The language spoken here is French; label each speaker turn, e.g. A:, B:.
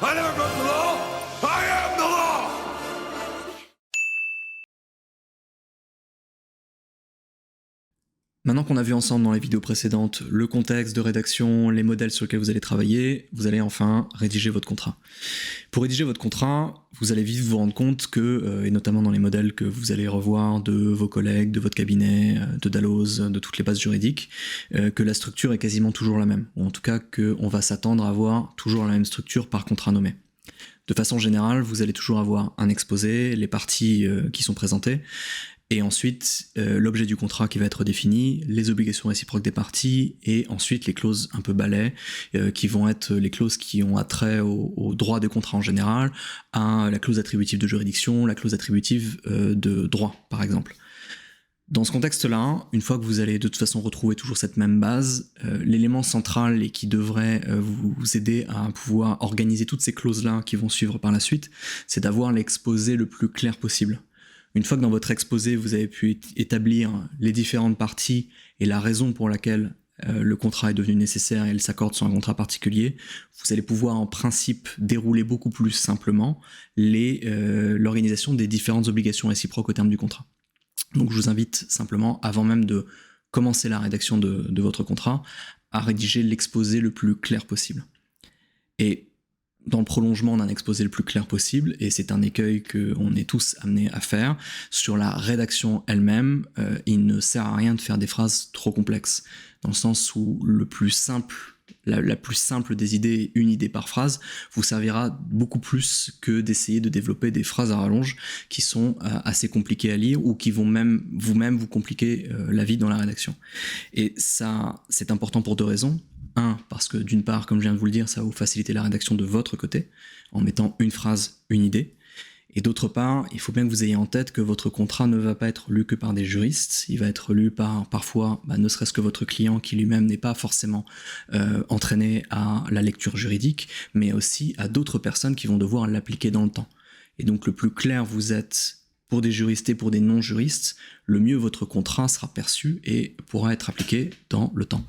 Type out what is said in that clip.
A: I never broke the law. I am the law.
B: Maintenant qu'on a vu ensemble dans les vidéos précédentes le contexte de rédaction, les modèles sur lesquels vous allez travailler, vous allez enfin rédiger votre contrat. Pour rédiger votre contrat, vous allez vite vous rendre compte que, et notamment dans les modèles que vous allez revoir de vos collègues, de votre cabinet, de Dalloz, de toutes les bases juridiques, que la structure est quasiment toujours la même, ou en tout cas qu'on va s'attendre à avoir toujours la même structure par contrat nommé. De façon générale, vous allez toujours avoir un exposé, les parties qui sont présentées, et ensuite l'objet du contrat qui va être défini, les obligations réciproques des parties, et ensuite les clauses un peu balais, qui vont être les clauses qui ont attrait au droit des contrats en général, à la clause attributive de juridiction, la clause attributive de droit par exemple. Dans ce contexte-là, une fois que vous allez de toute façon retrouver toujours cette même base, l'élément central et qui devrait vous aider à pouvoir organiser toutes ces clauses-là qui vont suivre par la suite, c'est d'avoir l'exposé le plus clair possible. Une fois que dans votre exposé, vous avez pu établir les différentes parties et la raison pour laquelle le contrat est devenu nécessaire et elle s'accorde sur un contrat particulier, vous allez pouvoir en principe dérouler beaucoup plus simplement l'organisation des différentes obligations réciproques au terme du contrat. Donc je vous invite simplement, avant même de commencer la rédaction de votre contrat, à rédiger l'exposé le plus clair possible. Et dans le prolongement d'un exposé le plus clair possible, et c'est un écueil qu'on est tous amenés à faire, sur la rédaction elle-même, il ne sert à rien de faire des phrases trop complexes, dans le sens où le plus simple, la plus simple des idées, une idée par phrase, vous servira beaucoup plus que d'essayer de développer des phrases à rallonge qui sont assez compliquées à lire ou qui vont même vous compliquer la vie dans la rédaction. Et ça, c'est important pour deux raisons. Un, parce que d'une part, comme je viens de vous le dire, ça va vous faciliter la rédaction de votre côté, en mettant une phrase, une idée. Et d'autre part, il faut bien que vous ayez en tête que votre contrat ne va pas être lu que par des juristes, il va être lu par, parfois, ne serait-ce que votre client qui lui-même n'est pas forcément entraîné à la lecture juridique, mais aussi à d'autres personnes qui vont devoir l'appliquer dans le temps. Et donc le plus clair vous êtes pour des juristes et pour des non-juristes, le mieux votre contrat sera perçu et pourra être appliqué dans le temps.